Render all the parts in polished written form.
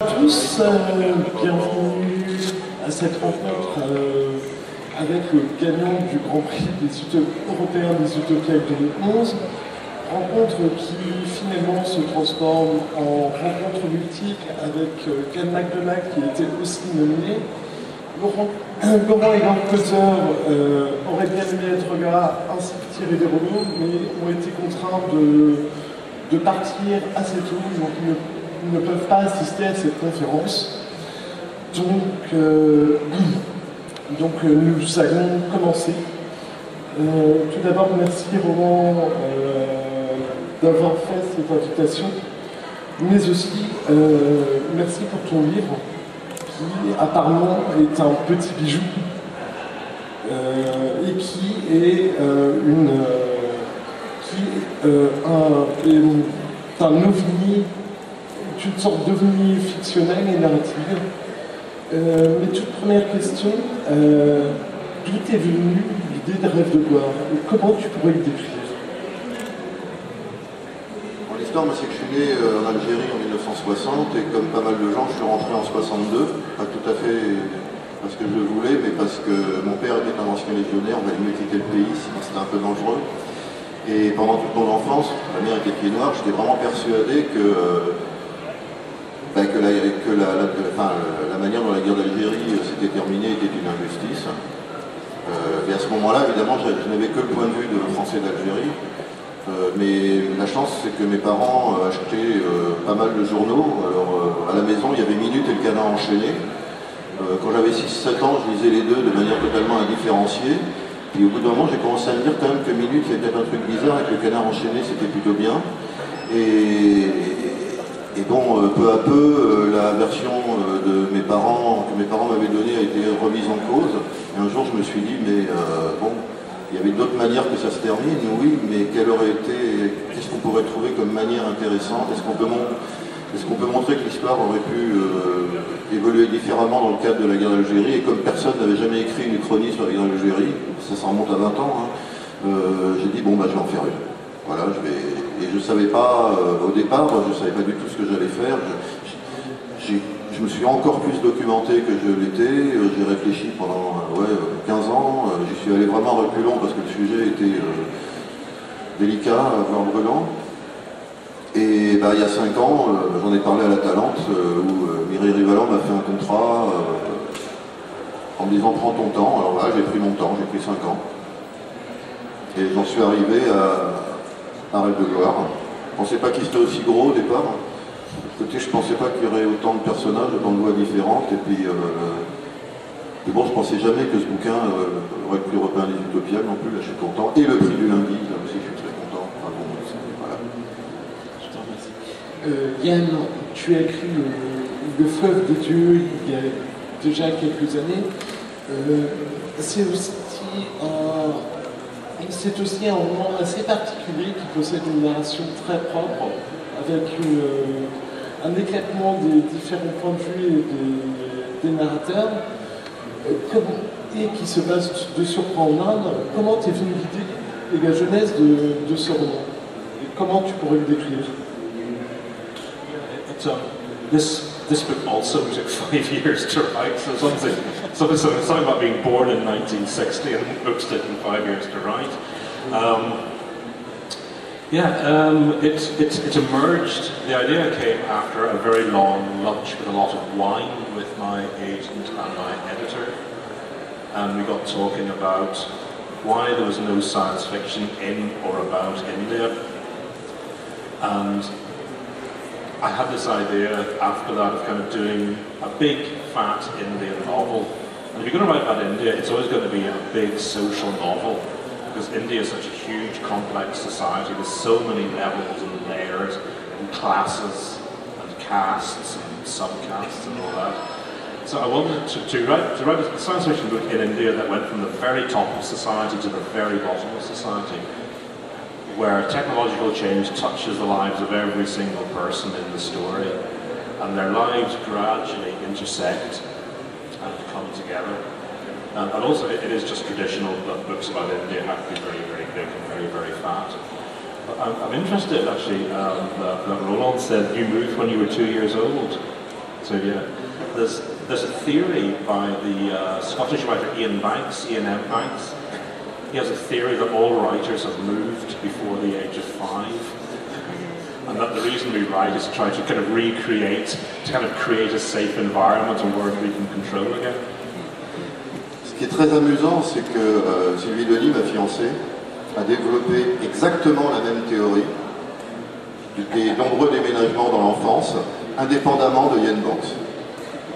Bonjour à tous, bienvenue à cette rencontre avec le gagnant du Grand Prix européen des Utopiales 2011. Rencontre qui finalement se transforme en rencontre multiple avec Ian McDonald qui était aussi nominé. Laurent et Rencontre auraient bien aimé être là ainsi que Thierry Desrenaud, mais ont été contraints de partir assez tôt, donc ils ne peuvent pas assister à cette conférence. Donc nous allons commencer. Tout d'abord, merci Roland d'avoir fait cette invitation, mais aussi merci pour ton livre, qui apparemment est un petit bijou et qui est un ovni, une sorte d'ovni fictionnel et narrative. Mais toute première question, d'où est venue l'idée de Rêve de gloire et comment tu pourrais le décrire? L'histoire, c'est que je suis né en Algérie en 1960 et comme pas mal de gens, je suis rentré en 62, pas tout à fait parce que je le voulais, mais parce que mon père était un ancien légionnaire, on allait mieux quitter le pays, sinon c'était un peu dangereux. Et pendant toute mon enfance, ma mère était pied noir, j'étais vraiment persuadé que la manière dont la guerre d'Algérie s'était terminée était une injustice. Et à ce moment-là, évidemment, je n'avais que le point de vue de Français d'Algérie. Mais la chance, c'est que mes parents achetaient pas mal de journaux. Alors, à la maison, il y avait Minute et le Canard enchaîné. Quand j'avais 6-7 ans, je lisais les deux de manière totalement indifférenciée. Puis au bout d'un moment, j'ai commencé à me dire quand même que Minute, il y avait peut-être un truc bizarre et que le Canard enchaîné, c'était plutôt bien. Et bon, peu à peu, la version que mes parents m'avaient donnée a été remise en cause. Et un jour, je me suis dit, mais bon, il y avait d'autres manières que ça se termine, oui, mais qu'est-ce qu'on pourrait trouver comme manière intéressante? Est-ce qu'on peut montrer que l'histoire aurait pu évoluer différemment dans le cadre de la guerre d'Algérie? Et comme personne n'avait jamais écrit une uchronie sur la guerre d'Algérie, ça remonte à 20 ans, hein, j'ai dit, bon, bah, je vais en faire une. Voilà, et je ne savais pas, au départ, je ne savais pas du tout ce que j'allais faire. Je me suis encore plus documenté que je l'étais, j'ai réfléchi pendant 15 ans, j'y suis allé vraiment reculons parce que le sujet était délicat, voire brûlant. Et bah, il y a 5 ans, j'en ai parlé à la Talente, où Mireille Rivalan m'a fait un contrat en me disant prends ton temps. Alors là, j'ai pris mon temps, j'ai pris 5 ans. Et j'en suis arrivé à Rêve de gloire. Je ne pensais pas qu'il serait aussi gros au départ. Écoutez, je ne pensais pas qu'il y aurait autant de personnages, autant de voix différentes. Et puis, bon, je ne pensais jamais que ce bouquin aurait le prix européen des Utopiales non plus. Là, je suis content. Et le prix du lundi, là aussi, je suis très content. Enfin, bon, voilà. Je te remercie. Yann, tu as écrit le fleuve des dieux il y a déjà quelques années. C'est aussi un roman assez particulier qui possède une narration très propre, avec un éclatement des différents points de vue et des narrateurs, et qui se base de surprend en Inde. Comment t'es venue l'idée et la genèse de ce roman? Et comment tu pourrais le décrire? This book also took 5 years to write, so something about being born in 1960 and books taking 5 years to write. It emerged, the idea came after a very long lunch with a lot of wine with my agent and my editor, and we got talking about why there was no science fiction in or about India. And I had this idea after that of kind of doing a big, fat Indian novel. And if you're going to write about India, it's always going to be a big social novel, because India is such a huge, complex society. There's so many levels and layers and classes and castes and subcastes and all that. So I wanted to write a science fiction book in India that went from the very top of society to the very bottom of society, where technological change touches the lives of every single person in the story, and their lives gradually intersect and come together. And also, it is just traditional that books about India have to be very, very big and very, very fat. But I'm interested, actually, that Roland said you moved when you were 2 years old. So yeah, there's a theory by the Scottish writer Ian Banks. He has a theory that all writers have moved before the age of 5, and that the reason we write is to try to kind of recreate, to kind of create a safe environment, a world we can control again. Ce qui est très amusant, c'est que Sylvie Denis, ma fiancée, a développé exactement la même théorie des nombreux déménagements dans l'enfance, indépendamment de Ian Banks.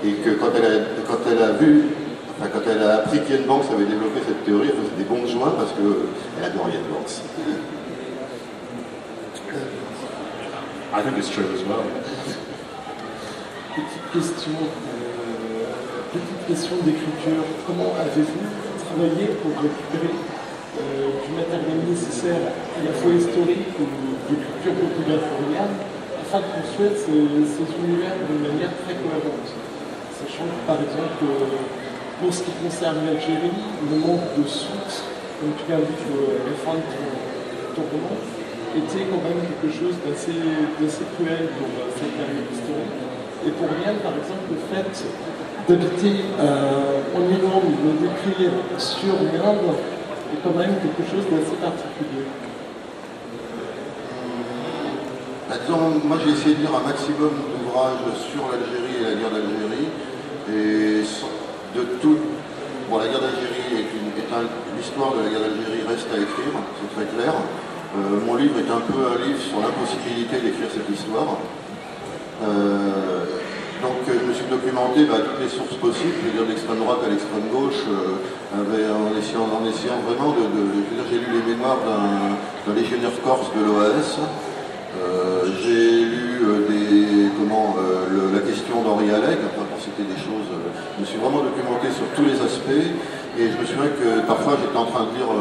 Et que quand elle a appris qu'Ian Banks avait développé cette théorie, elle faisait des bons de joie parce qu'elle adore Ian Banks. I think it's true as well. Petite question d'écriture. Comment avez-vous travaillé pour récupérer du matériel nécessaire à la fois historique ou d'écriture populaire floriane afin de construire ces univers d'une manière très cohérente? Sachant que, par exemple, pour ce qui concerne l'Algérie, le manque de sources, comme tu l'indiques à la fin de ton roman, était quand même quelque chose d'assez cruel pour cette période historique. Et pour Yann, par exemple, le fait d'habiter en Irlande, de d'écrire sur l'Inde, est quand même quelque chose d'assez particulier. Disons, moi j'ai essayé de lire un maximum d'ouvrages sur l'Algérie et la guerre d'Algérie, et de tout. Bon, la guerre d'Algérie l'histoire de la guerre d'Algérie reste à écrire, c'est très clair. Mon livre est un peu un livre sur l'impossibilité d'écrire cette histoire. Donc je me suis documenté à toutes les sources possibles, je veux dire d'extrême droite à l'extrême gauche, en essayant vraiment je veux dire, j'ai lu les mémoires d'un légionnaire corse de l'OAS, j'ai lu la question d'Henri Alleg, enfin pour citer des choses, je me suis vraiment documenté sur tous les aspects, et je me souviens que parfois j'étais en train de lire,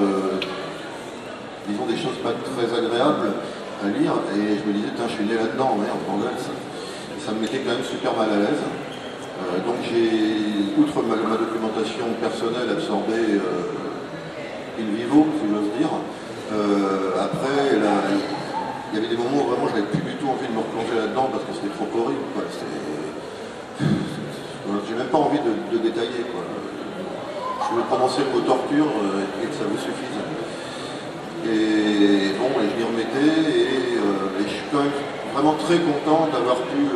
disons des choses pas très agréables à lire, et je me disais, tiens, je suis né là-dedans, merde, bordel, ça me mettait quand même super mal à l'aise. Donc j'ai, outre ma documentation personnelle, absorbé in vivo, si j'ose dire. Après, il y avait des moments où vraiment j'avais plus du tout envie de me replonger là-dedans parce que c'était trop horrible. J'ai même pas envie de détailler. Je veux prononcer le mot torture et que ça vous suffise. Et bon, et je m'y remettais et je suis quand même vraiment très content d'avoir pu,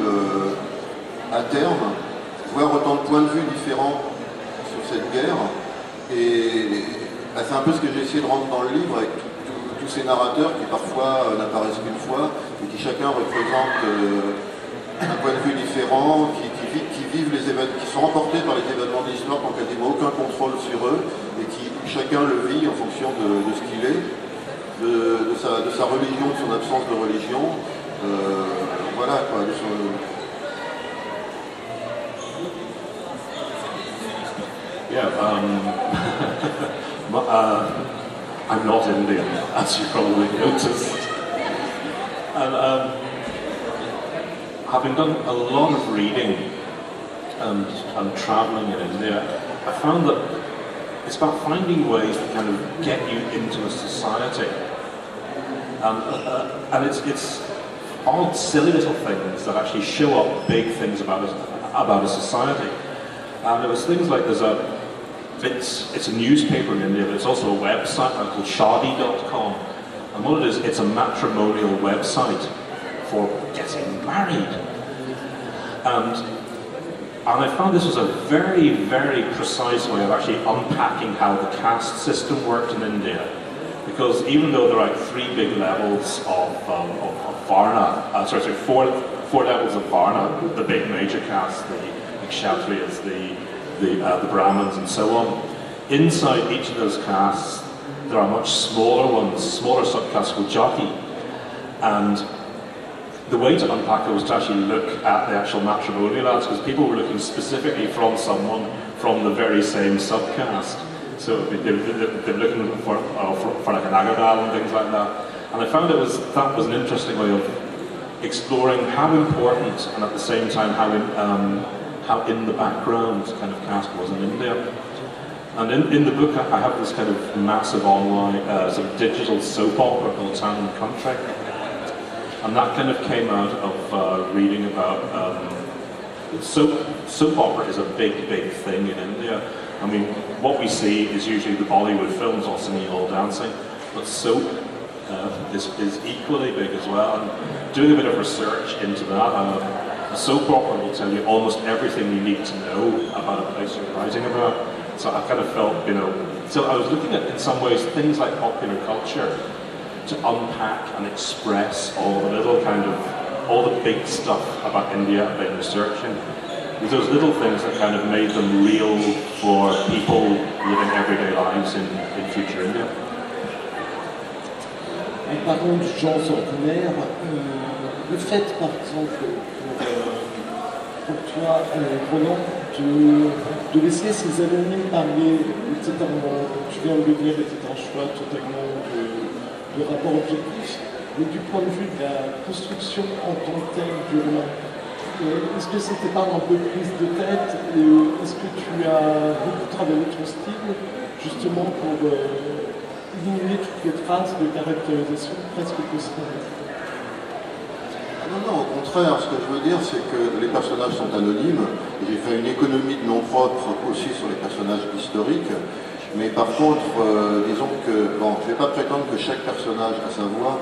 à terme, voir autant de points de vue différents sur cette guerre. Et c'est un peu ce que j'ai essayé de rendre dans le livre avec tous ces narrateurs qui parfois n'apparaissent qu'une fois et qui chacun représente un point de vue différent, qui vivent les événements, qui sont emportés par les événements de l'histoire, qui n'ont quasiment aucun contrôle sur eux et qui chacun le vit en fonction de ce qu'il est, de sa religion, de son absence de religion. Voilà quoi. Yeah, I'm not Indian, as you probably noticed. And having done a lot of reading and traveling in India, I found that it's about finding ways to kind of get you into a society. And it's odd, silly little things that actually show up big things about a society. And it was things like it's a newspaper in India, but it's also a website called shadi.com. And what it is, it's a matrimonial website for getting married. And I found this was a very, very precise way of actually unpacking how the caste system worked in India. Because even though there are 3 big levels of Varna, four levels of Varna, the big major castes, the Kshatriyas, the Brahmins and so on, inside each of those castes there are much smaller ones, smaller subcastes called Jati. And the way to unpack it was to actually look at the actual matrimonial ads, because people were looking specifically from someone from the very same subcaste. So they're looking for like an Agadal and things like that. And I found that was an interesting way of exploring how important and at the same time how in the background kind of caste was in India. And in the book I have this kind of massive online sort of digital soap opera called Town and Country. And that kind of came out of reading about soap opera is a big, big thing in India. I mean, what we see is usually the Bollywood films all singing, all dancing, but soap is equally big as well. And doing a bit of research into that, a soap opera will tell you almost everything you need to know about a place you're writing about. So I kind of felt, you know, so I was looking at, in some ways, things like popular culture to unpack and express all the little kind of, all the big stuff about India I've been researching. Those little things that kind of made them real for people living everyday lives in future India. En parlant du genre ordinaire, le fait, par exemple, pour toi, Roland, de laisser ces anonymes parler, etc., tu viens de le dire, était un choix totalement de rapport objectif, mais du point de vue de la construction en tant que telle du roman, est-ce que c'était pas un peu prise de tête, et est-ce que tu as beaucoup travaillé ton style, justement pour éliminer toutes les traces de caractérisation presque possibles? Non, non, au contraire, ce que je veux dire, c'est que les personnages sont anonymes. J'ai fait une économie de noms propres aussi sur les personnages historiques. Mais par contre, disons que, bon, je ne vais pas prétendre que chaque personnage a sa voix,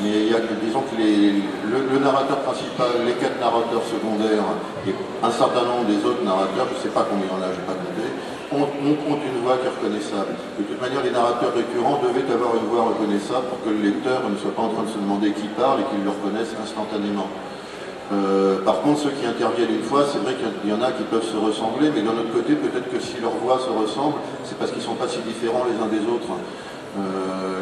mais il y a, disons que le narrateur principal, les 4 narrateurs secondaires et un certain nombre des autres narrateurs, je ne sais pas combien il y en a, je n'ai pas compté, ont une voix qui est reconnaissable. De toute manière, les narrateurs récurrents devaient avoir une voix reconnaissable pour que le lecteur ne soit pas en train de se demander qui parle et qu'il le reconnaisse instantanément. Par contre, ceux qui interviennent une fois, c'est vrai qu'il y en a qui peuvent se ressembler, mais d'un autre côté, peut-être que si leurs voix se ressemblent, c'est parce qu'ils ne sont pas si différents les uns des autres.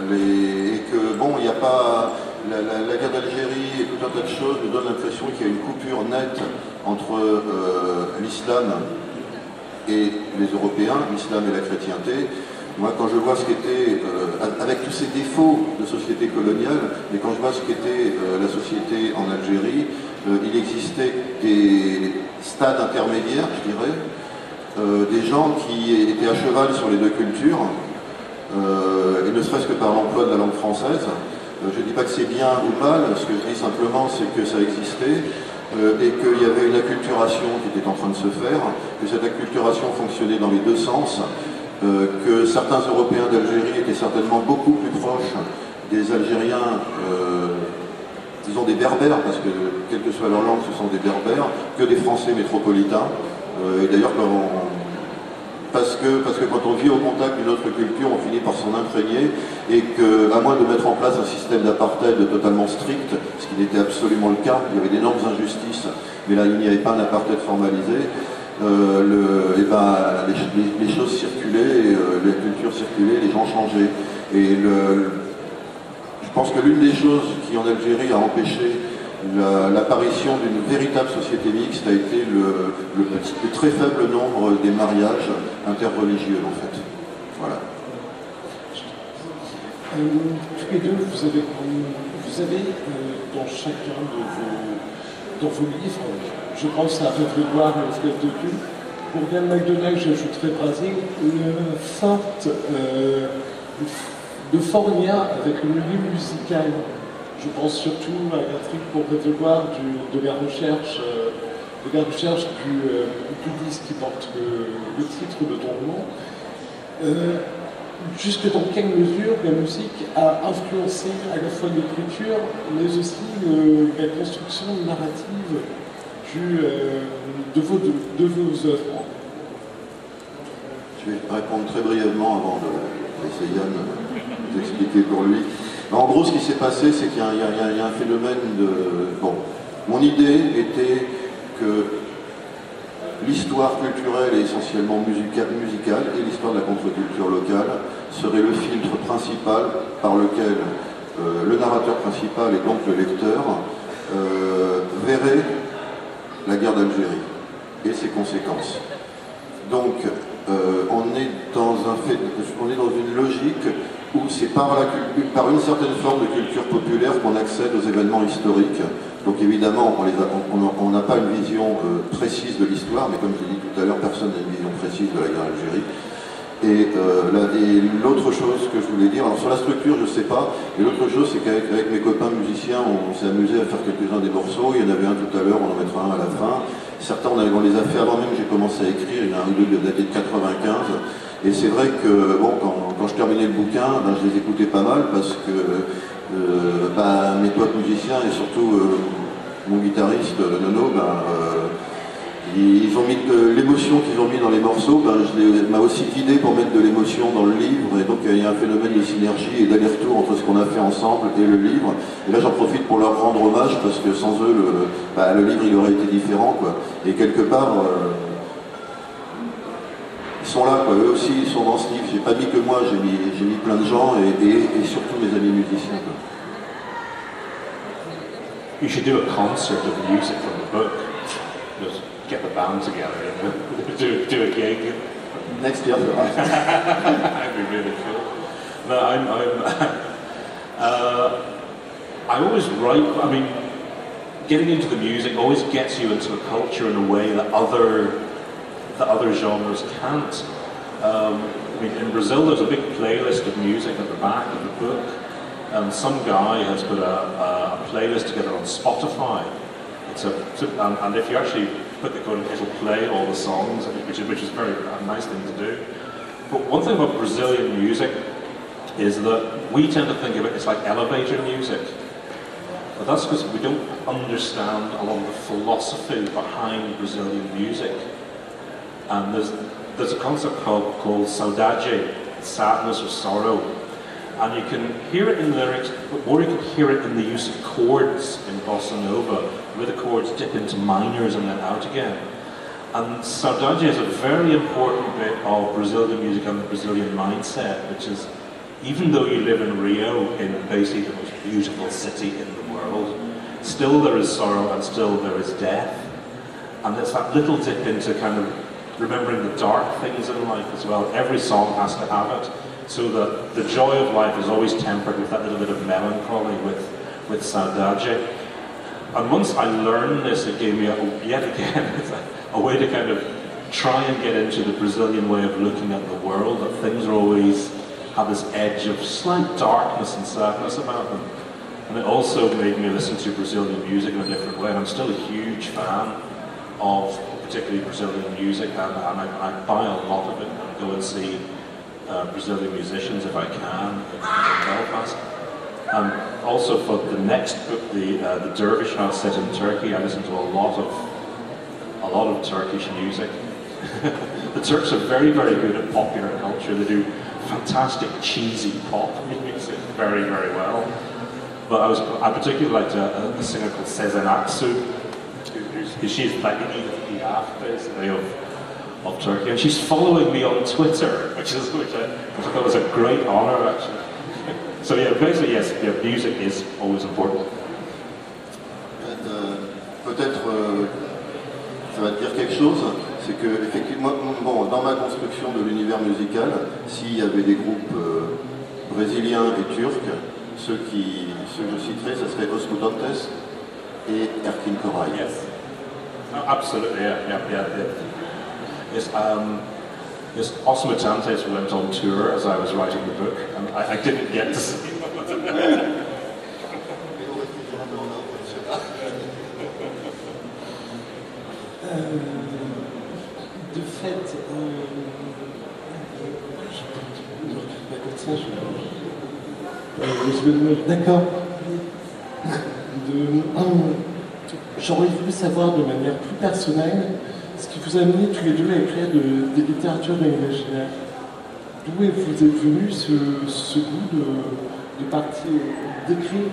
Et que, bon, il n'y a pas... La guerre d'Algérie et tout un tas de choses me donnent l'impression qu'il y a une coupure nette entre l'islam et les Européens, l'islam et la chrétienté. Moi, quand je vois ce qu'était, avec tous ces défauts de société coloniale, mais quand je vois ce qu'était la société en Algérie, il existait des stades intermédiaires, je dirais, des gens qui étaient à cheval sur les 2 cultures, et ne serait-ce que par l'emploi de la langue française. Je ne dis pas que c'est bien ou mal, ce que je dis simplement, c'est que ça existait, et qu'il y avait une acculturation qui était en train de se faire, que cette acculturation fonctionnait dans les 2 sens, que certains Européens d'Algérie étaient certainement beaucoup plus proches des Algériens, disons des Berbères, parce que quelle que soit leur langue, ce sont des Berbères, que des Français métropolitains. Et d'ailleurs, parce que quand on vit au contact d'une autre culture, on finit par s'en imprégner, et qu'à moins de mettre en place un système d'apartheid totalement strict, ce qui n'était absolument le cas, il y avait d'énormes injustices, mais là il n'y avait pas un apartheid formalisé, les choses circulaient, la culture circulait, les gens changeaient. Et je pense que l'une des choses qui en Algérie a empêché l'apparition d'une véritable société mixte a été le très faible nombre des mariages interreligieux en fait. Voilà. Tous les deux, vous avez dans chacun de vos livres, je pense à Rêve de gloire et au fleuve de Dieu. Pour Ian McDonald, j'ajouterais Brésil, de fort lien avec le milieu musical. Je pense surtout à l'intrigue pour Rêve de gloire de la recherche du disque qui porte le titre de ton roman. Jusque dans quelle mesure la musique a influencé à la fois l'écriture, mais aussi la construction narrative de vos œuvres? Je vais répondre très brièvement avant de laisser Yann vous expliquer pour lui. En gros, ce qui s'est passé, c'est qu'il y a un phénomène de... Bon, mon idée était que l'histoire culturelle et essentiellement musicale et l'histoire de la contre-culture locale serait le filtre principal par lequel le narrateur principal et donc le lecteur verrait la guerre d'Algérie et ses conséquences. Donc on est dans une logique où c'est par une certaine forme de culture populaire qu'on accède aux événements historiques. Donc évidemment, on n'a pas une vision précise de l'histoire, mais comme je l'ai dit tout à l'heure, personne n'a une vision précise de la guerre d'Algérie. Et l'autre chose que je voulais dire, alors sur la structure, je ne sais pas, et l'autre chose, c'est qu'avec mes copains musiciens, on s'est amusé à faire quelques-uns des morceaux. Il y en avait un tout à l'heure, on en mettra un à la fin. Certains, on les a fait avant même que j'ai commencé à écrire, il y en a un ou deux datés de 95. Et c'est vrai que bon, quand je terminais le bouquin, ben, je les écoutais pas mal parce que mes potes musiciens et surtout mon guitariste Nono, ils ont mis l'émotion qu'ils ont mis dans les morceaux, m'a aussi guidé pour mettre de l'émotion dans le livre, et donc il y a un phénomène de synergie et d'aller-retour entre ce qu'on a fait ensemble et le livre. Et là j'en profite pour leur rendre hommage parce que sans eux le livre il aurait été différent, quoi. Et quelque part ils sont là, quoi. Eux aussi ils sont dans ce livre. J'ai pas mis que moi, j'ai mis plein de gens et surtout mes amis musiciens, quoi. You should do a concert of music from the book. Just get the band together, you know, do a gig. Next year, That'd be really cool. No, I always write. I mean, getting into the music always gets you into a culture in a way that other genres can't. I mean, in Brazil, there's a big playlist of music at the back of the book. And some guy has put a playlist together on Spotify. And if you actually put the code, it'll play all the songs, which is very a nice thing to do. But one thing about Brazilian music is that we tend to think of it as like elevator music. But that's because we don't understand a lot of the philosophy behind Brazilian music. And there's a concept called saudade, sadness or sorrow. And you can hear it in lyrics, or you can hear it in the use of chords in bossa nova, where the chords dip into minors and then out again. And saudade is a very important bit of Brazilian music and the Brazilian mindset, which is, even though you live in Rio, in basically the most beautiful city in the world, still there is sorrow and still there is death. And there's that little dip into kind of remembering the dark things in life as well. Every song has to have it. So that the joy of life is always tempered with that little bit of melancholy, with saudade. And once I learned this, it gave me, yet again, a way to kind of try and get into the Brazilian way of looking at the world, that things are always have this edge of slight darkness and sadness about them. And it also made me listen to Brazilian music in a different way. And I'm still a huge fan of particularly Brazilian music, and I buy a lot of it and go and see Brazilian musicians if I can in Belfast. And also for the next book, the Dervish House set in Turkey, I listen to a lot of Turkish music. The Turks are very, very good at popular culture. They do fantastic cheesy pop music very, very well. But I particularly liked a singer called Sezen Aksu, she's like the Edith Piaf basically of Turkey, and she's following me on Twitter, which I thought was a great honour actually. So yeah, basically yes, yeah, music is always important. Peut-être ça va te dire quelque chose, c'est que effectivement, bon, dans ma construction de l'univers musical, s'il y avait des groupes brésiliens et turcs, ceux que je citerais, ça serait Os Mutantes et Erkin Koray. Yes, absolutely, yeah. Yes, Os Mutantes went on tour as I was writing the book, and I didn't get to see them. De fait, d'accord. J'aurais voulu savoir de manière plus personnelle ce qui vous a amené tous les deux à écrire des littératures de l'imaginaire. D'où vous êtes venu ce goût de partir, d'écrire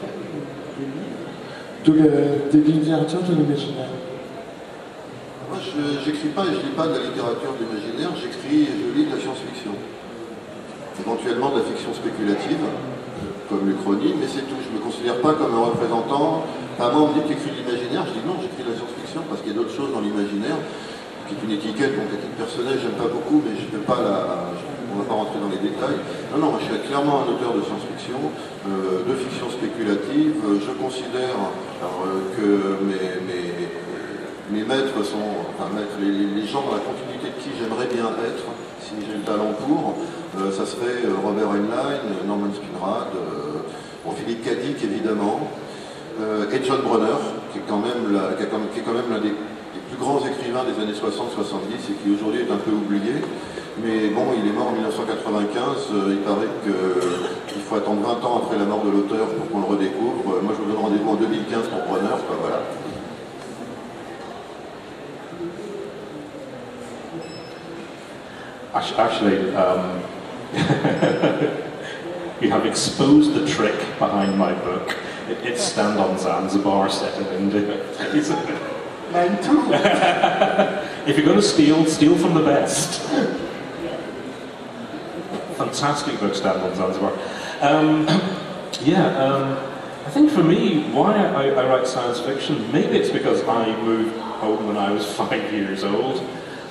des littératures de l'imaginaire? Moi, j'écris pas et je lis pas de la littérature d'imaginaire, j'écris et je lis de la science-fiction. Éventuellement de la fiction spéculative, comme l'Uchronie, mais c'est tout. Je ne me considère pas comme un représentant. Moi, on me dit que tu écris de l'imaginaire, je dis non, j'écris de la science-fiction parce qu'il y a d'autres choses dans l'imaginaire, qui est une étiquette, donc à titre personnel, j'aime pas beaucoup, mais je ne vais pas on ne va pas rentrer dans les détails. Non, moi je suis clairement un auteur de science-fiction, de fiction spéculative. Je considère que mes maîtres sont, les gens dans la continuité de qui j'aimerais bien être, si j'ai le talent pour, ça serait Robert Heinlein, Norman Spinrad, Philippe Cadic évidemment, et John Brunner, qui est quand même l'un des plus grands écrivains des années 60-70 et qui aujourd'hui est un peu oublié. Mais bon, il est mort en 1995, il paraît qu'il faut attendre 20 ans après la mort de l'auteur pour qu'on le redécouvre. Moi je vous donne rendez-vous en 2015 pour Preneur, quoi, voilà. Actually, you have exposed the trick behind my book. It's Stand on Zanzibar set in India. Mine too. If you're going to steal, steal from the best. Fantastic book, Stand on Zanzibar. I think for me, why I write science fiction, maybe it's because I moved home when I was 5 years old,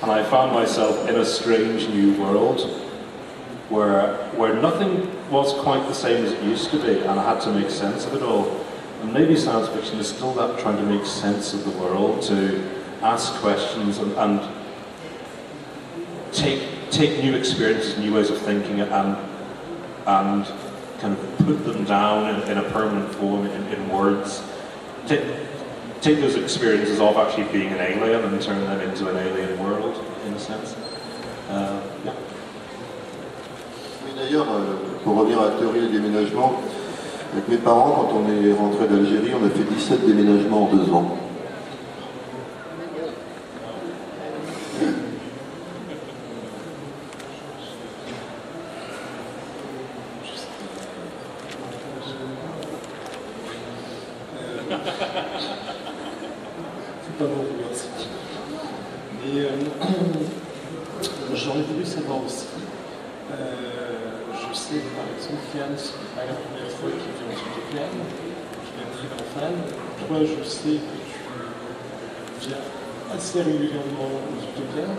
and I found myself in a strange new world where nothing was quite the same as it used to be, and I had to make sense of it all. And maybe science fiction is still that, trying to make sense of the world, to ask questions and take new experiences, new ways of thinking, and kind of put them down in a permanent form in words. Take those experiences of actually being an alien and turn them into an alien world, in a sense. Yeah. D'ailleurs, pour revenir à la théorie des déménagements, avec mes parents, quand on est rentré d'Algérie, on a fait 17 déménagements en 2 ans. C'est pas bon, merci. Et j'aurais voulu savoir aussi, je sais par exemple qu'Yann, ce n'est pas la première fois qu'il vient aux Utopiales, qu'il est un très grand fan. Toi, je sais que tu viens assez régulièrement aux Utopiales.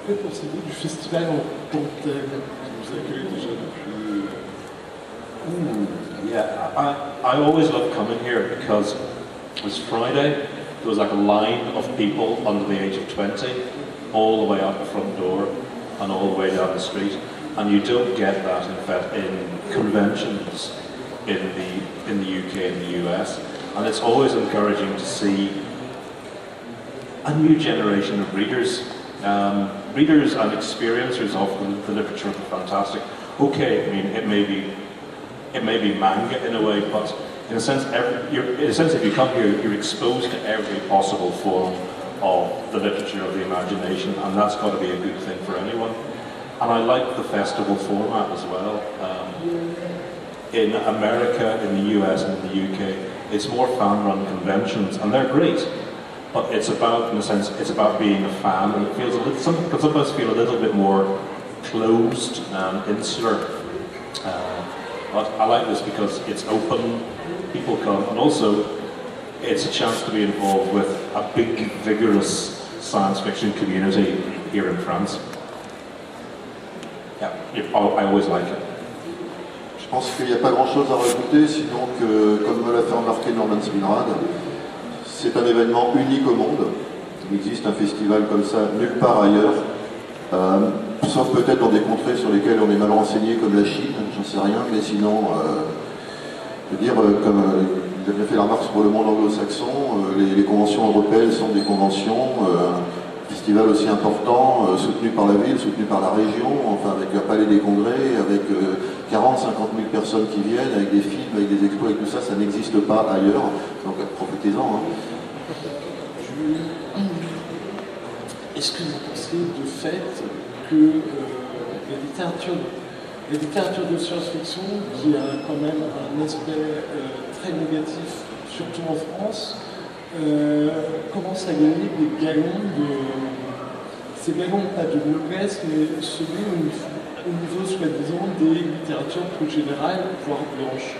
Que pensez-vous du festival en tant que tel, qui vous accueille déjà depuis... Yeah, I always love coming here because it was Friday, there was like a line of people under the age of 20 all the way out the front door and all the way down the street, and you don't get that in fact in conventions in the UK and the US, and it's always encouraging to see a new generation of readers and experiencers of the literature of the fantastic. Okay, I mean it may be manga in a way, but in a sense, if you come here, you're exposed to every possible form of the literature of the imagination, and that's got to be a good thing for anyone. And I like the festival format as well. In America, in the US, and in the UK, it's more fan-run conventions, and they're great. But it's about, in a sense, it's about being a fan, and it feels a little, can sometimes feel a little bit more closed and insular. But I like this because it's open, people come, and also it's a chance to be involved with a big, vigorous science fiction community here in France. Yeah, I always like it. Je pense qu'il n'y a pas grand-chose à rajouter, sinon que, comme me l'a fait remarquer Norman Spinrad, c'est un événement unique au monde. Il existe un festival comme ça nulle part ailleurs. Sauf peut-être dans des contrées sur lesquelles on est mal renseigné, comme la Chine, j'en sais rien, mais sinon, je veux dire, comme il a bien fait la remarque pour le monde anglo-saxon, les conventions européennes sont des conventions, un festival aussi important, soutenu par la ville, soutenu par la région, enfin avec un palais des congrès, avec 40-50 000 personnes qui viennent, avec des films, avec des expos et tout ça, ça n'existe pas ailleurs, donc profitez-en. Hein. Est-ce que vous pensez de fait que la littérature de science-fiction, qui a quand même un aspect très négatif, surtout en France, commence à gagner des galons ces galons pas de noblesse, mais celui au niveau soi-disant des littératures plus générales, voire blanches?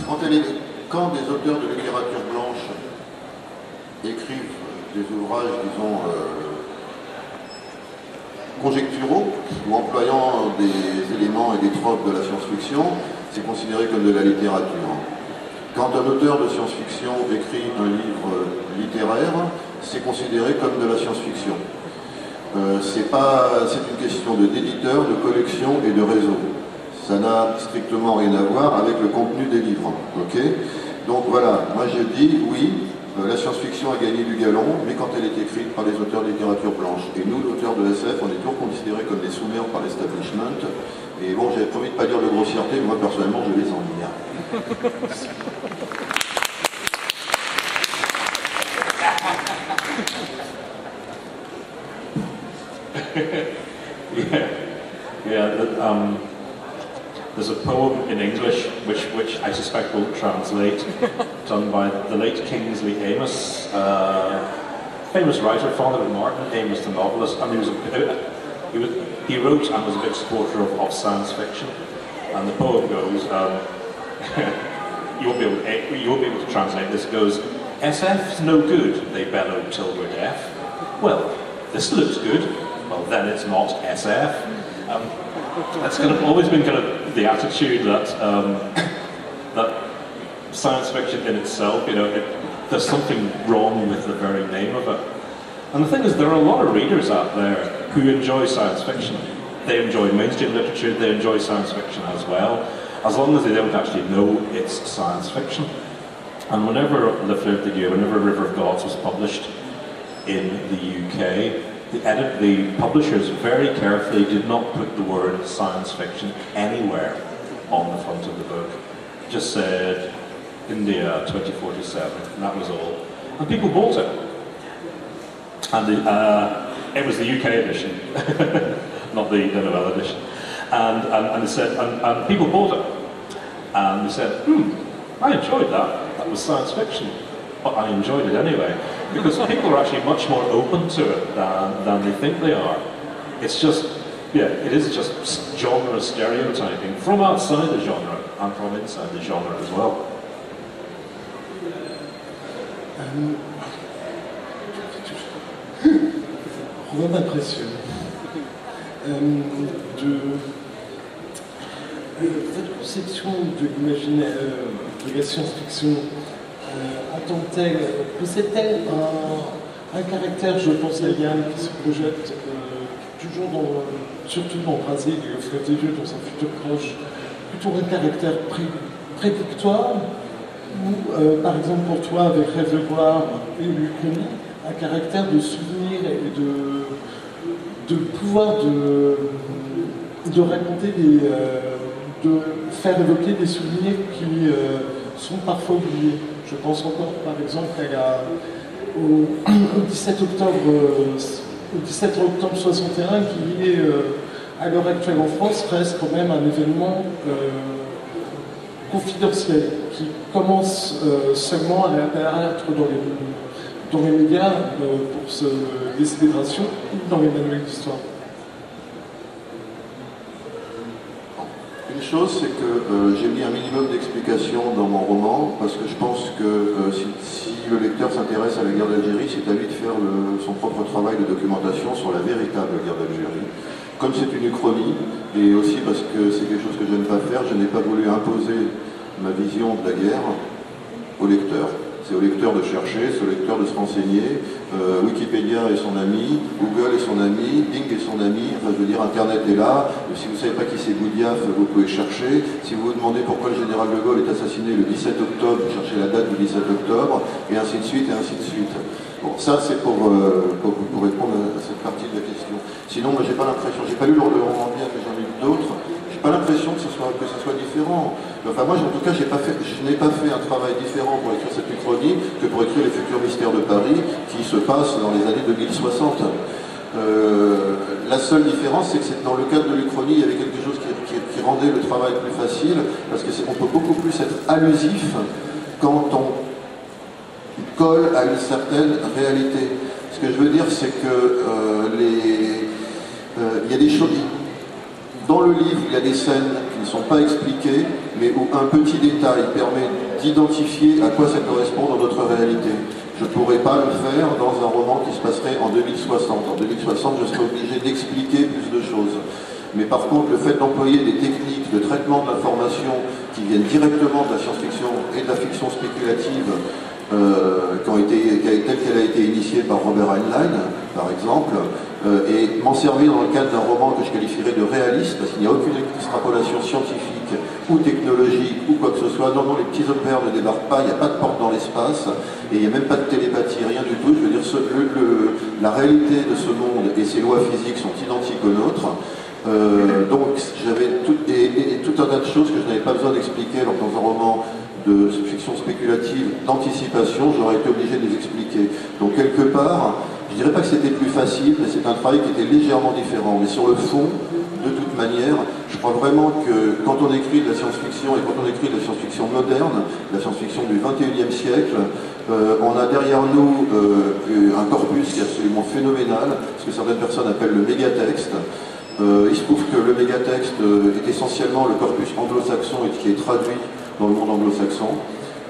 Quand des auteurs de littérature blanche écrivent des ouvrages, disons, conjecturaux, ou employant des éléments et des tropes de la science-fiction, c'est considéré comme de la littérature. Quand un auteur de science-fiction écrit un livre littéraire, c'est considéré comme de la science-fiction. C'est une question d'éditeur, de collection et de réseau. Ça n'a strictement rien à voir avec le contenu des livres. Okay, donc voilà, moi je dis oui, la science-fiction a gagné du galon, mais quand elle est écrite par les auteurs de littérature blanche. Et nous, l'auteur de SF, on est toujours considérés comme des sous-merdes par l'establishment. Et bon, j'avais promis de ne pas dire de grossièreté, mais moi, personnellement, je les ennuie. There's a poem in English which I suspect won't translate, done by the late Kingsley Amis, famous writer, father of Martin Amis, the novelist, and he wrote and was a big supporter of science fiction. And the poem goes, you won't be able to translate this. It goes, SF's no good, they bellow till we're deaf. Well, this looks good. Well, then it's not SF. That's kind of always been kind of the attitude that that science fiction in itself, you know, there's something wrong with the very name of it. And the thing is, there are a lot of readers out there who enjoy science fiction. They enjoy mainstream literature, they enjoy science fiction as well, as long as they don't actually know it's science fiction. And whenever Le Fleuve de Dieu, whenever River of Gods was published in the UK, the publishers very carefully did not put the word science fiction anywhere on the front of the book. It just said India 2047, and that was all. And people bought it. And it was the UK edition, not the Novel edition. And they said, and people bought it. And they said, I enjoyed that. That was science fiction. But I enjoyed it anyway, because people are actually much more open to it than they think they are. It's just, yeah, it is just genre stereotyping from outside the genre and from inside the genre as well. Roland m'impressionne. Votre conception de l'imaginaire, de la science-fiction, en tant que telle, possède-t-elle un caractère, je pense à Yann, qui se projette toujours surtout dans Brasier et Le Fleuve des Dieux, dans un futur proche, plutôt un caractère prédictoire, ou par exemple pour toi, avec Rêve de gloire et l'Utopiales, un caractère de souvenir et de pouvoir de raconter de faire évoquer des souvenirs qui sont parfois oubliés. Je pense encore par exemple au 17 octobre 61 qui est à l'heure actuelle en France reste quand même un événement confidentiel qui commence seulement à apparaître dans les médias pour des célébrations ou dans les manuels d'histoire. Une chose, c'est que j'ai mis un minimum d'explications dans mon roman, parce que je pense que si le lecteur s'intéresse à la guerre d'Algérie, c'est à lui de faire son propre travail de documentation sur la véritable guerre d'Algérie. Comme c'est une uchronie, et aussi parce que c'est quelque chose que je n'aime pas faire, je n'ai pas voulu imposer ma vision de la guerre au lecteur. C'est au lecteur de chercher, c'est au lecteur de se renseigner. Wikipédia est son ami, Google est son ami, Bing est son ami, enfin je veux dire, Internet est là. Si vous ne savez pas qui c'est Boudiaf, vous pouvez chercher. Si vous vous demandez pourquoi le général de Gaulle est assassiné le 17 octobre, vous cherchez la date du 17 octobre, et ainsi de suite, et ainsi de suite. Bon, ça c'est pour répondre à cette partie de la question. Sinon, moi j'ai pas l'impression, j'ai pas lu le roman bien, mais j'en ai lu d'autres. J'ai pas l'impression que ce soit différent. Enfin moi, en tout cas, je n'ai pas fait un travail différent pour écrire cette uchronie que pour écrire les futurs mystères de Paris qui se passent dans les années 2060. La seule différence, c'est que dans le cadre de l'Uchronie, il y avait quelque chose qui rendait le travail plus facile, parce qu'on peut beaucoup plus être allusif quand on colle à une certaine réalité. Ce que je veux dire, c'est que il y a des choses. Dans le livre, il y a des scènes qui ne sont pas expliquées, mais où un petit détail permet d'identifier à quoi ça correspond dans notre réalité. Je ne pourrais pas le faire dans un roman qui se passerait en 2060. En 2060, je serais obligé d'expliquer plus de choses. Mais par contre, le fait d'employer des techniques de traitement de l'information qui viennent directement de la science-fiction et de la fiction spéculative, telle qu'elle a été initiée par Robert Heinlein, par exemple, et m'en servir dans le cadre d'un roman que je qualifierais de réaliste, parce qu'il n'y a aucune extrapolation scientifique ou technologique ou quoi que ce soit. Non, non, les petits opères ne débarquent pas, il n'y a pas de porte dans l'espace et il n'y a même pas de télépathie, rien du tout. Je veux dire, la réalité de ce monde et ses lois physiques sont identiques aux nôtres. Donc j'avais tout un tas de choses que je n'avais pas besoin d'expliquer alors dans un roman de fiction spéculative d'anticipation, j'aurais été obligé de les expliquer. Donc quelque part, je dirais pas que c'était plus facile, mais c'est un travail qui était légèrement différent. Mais sur le fond, de toute manière, je crois vraiment que quand on écrit de la science-fiction et quand on écrit de la science-fiction moderne, la science-fiction du 21e siècle, on a derrière nous un corpus qui est absolument phénoménal, ce que certaines personnes appellent le mégatexte. Il se trouve que le mégatexte est essentiellement le corpus anglo-saxon et qui est traduit dans le monde anglo-saxon.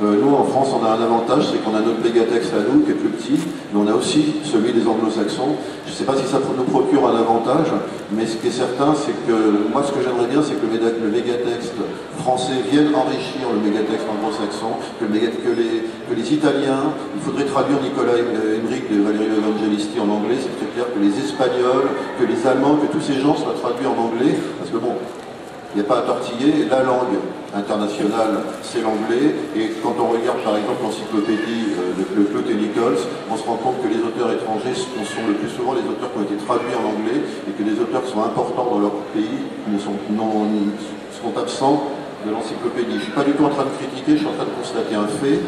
Nous, en France, on a un avantage, c'est qu'on a notre mégatexte à nous, qui est plus petit, mais on a aussi celui des anglo-saxons. Je ne sais pas si ça nous procure un avantage, mais ce qui est certain, c'est que moi, ce que j'aimerais bien, c'est que le mégatexte français vienne enrichir le mégatexte anglo-saxon, que les Italiens, il faudrait traduire Nicolas Emmerich de Valerio Evangelisti en anglais, c'est très clair que les Espagnols, que les Allemands, que tous ces gens soient traduits en anglais, parce que bon, il n'y a pas à tortiller, la langue internationale, c'est l'anglais, et quand on regarde par exemple l'encyclopédie de Clout et Nichols, on se rend compte que les auteurs étrangers sont le plus souvent les auteurs qui ont été traduits en anglais, et que les auteurs qui sont importants dans leur pays sont absents de l'encyclopédie. Je ne suis pas du tout en train de critiquer, je suis en train de constater un fait,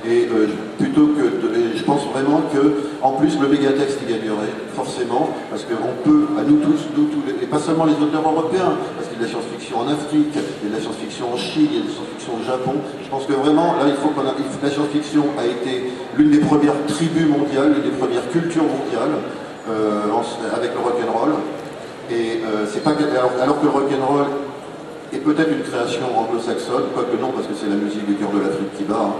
et je pense vraiment que, en plus, le mégatexte y gagnerait, forcément, parce qu'on peut, à nous tous, et pas seulement les auteurs européens, parce qu'il y a de la science-fiction en Afrique, il y a de la science-fiction en Chine, il y a de la science-fiction au Japon. Je pense que vraiment, là, la science-fiction a été l'une des premières tribus mondiales, l'une des premières cultures mondiales, avec le rock'n'roll. Et c'est pas alors que le rock'n'roll est peut-être une création anglo-saxonne, quoique non, parce que c'est la musique du cœur de l'Afrique qui bat.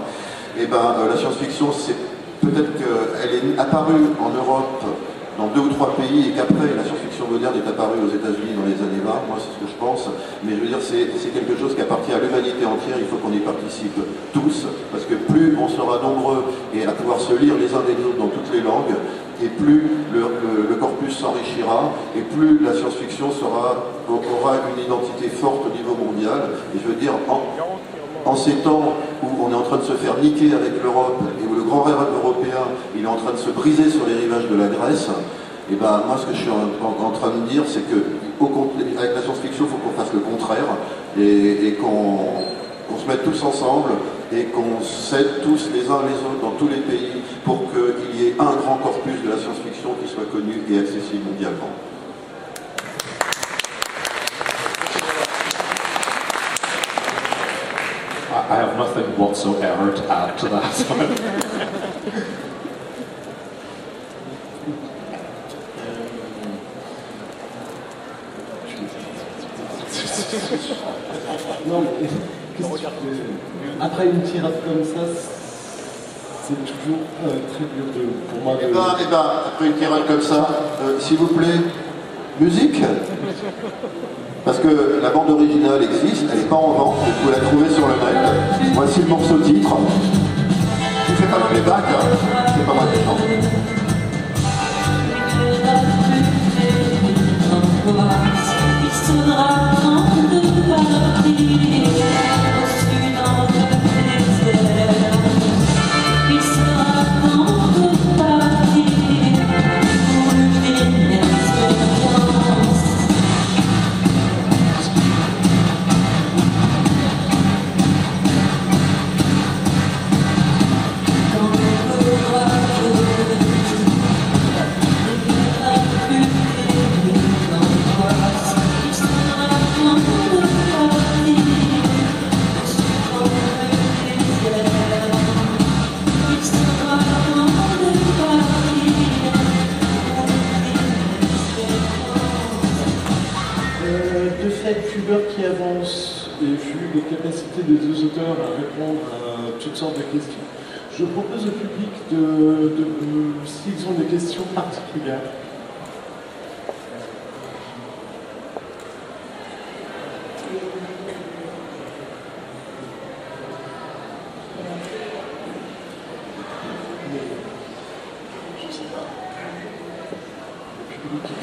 Et la science-fiction, c'est peut-être qu'elle est apparue en Europe dans 2 ou 3 pays et qu'après la science-fiction moderne est apparue aux États-Unis dans les années 20, moi c'est ce que je pense, mais je veux dire c'est quelque chose qui appartient à l'humanité entière, il faut qu'on y participe tous, parce que plus on sera nombreux et à pouvoir se lire les uns des autres dans toutes les langues, et plus le corpus s'enrichira, et plus la science-fiction aura une identité forte au niveau mondial, et je veux dire, en ces temps où on est en train de se faire niquer avec l'Europe et où le grand rêve européen il est en train de se briser sur les rivages de la Grèce, et moi ce que je suis en train de dire c'est que avec la science-fiction il faut qu'on fasse le contraire et qu'on se mette tous ensemble et qu'on s'aide tous les uns les autres dans tous les pays pour qu'il y ait un grand corpus de la science-fiction qui soit connu et accessible mondialement. I have nothing whatsoever to add to that. Non, après une tirade comme ça, c'est toujours très dur pour moi de... Après une tirade comme ça, s'il vous plaît, musique. Parce que la bande originale existe, elle n'est pas en vente, vous pouvez la trouver sur le net. Voici le morceau titre. Je ne fais pas le playback, c'est pas moi qui chante. Qui avance et vu les capacités des deux auteurs à répondre à toutes sortes de questions, je propose au public s'ils ont des questions particulières. Je sais pas. Le public qui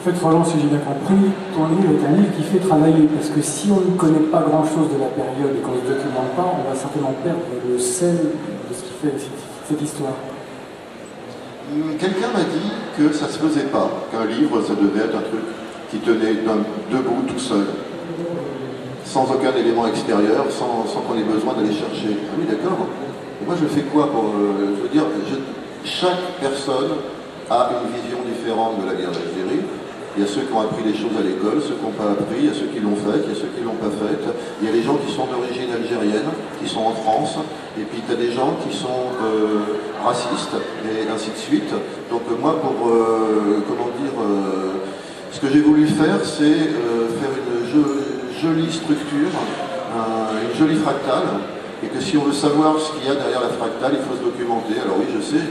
En fait, Roland, si j'ai bien compris, ton livre est un livre qui fait travailler, parce que si on ne connaît pas grand-chose de la période et qu'on ne se documente pas, on va certainement perdre le sel de ce qui fait cette histoire. Quelqu'un m'a dit que ça se faisait pas, qu'un livre, ça devait être un truc qui tenait debout tout seul, sans aucun élément extérieur, sans qu'on ait besoin d'aller chercher. Ah oui, d'accord. Et moi, je fais quoi pour... je veux dire, chaque personne a une vision différente de la guerre d'Algérie. Il y a ceux qui ont appris les choses à l'école, ceux qui n'ont pas appris, il y a ceux qui l'ont fait, il y a ceux qui ne l'ont pas fait. Il y a les gens qui sont d'origine algérienne, qui sont en France, et puis tu as des gens qui sont racistes, et ainsi de suite. Donc moi, pour, comment dire, ce que j'ai voulu faire, c'est faire une jolie structure, une jolie fractale, et que si on veut savoir ce qu'il y a derrière la fractale, il faut se documenter. Alors oui, je sais.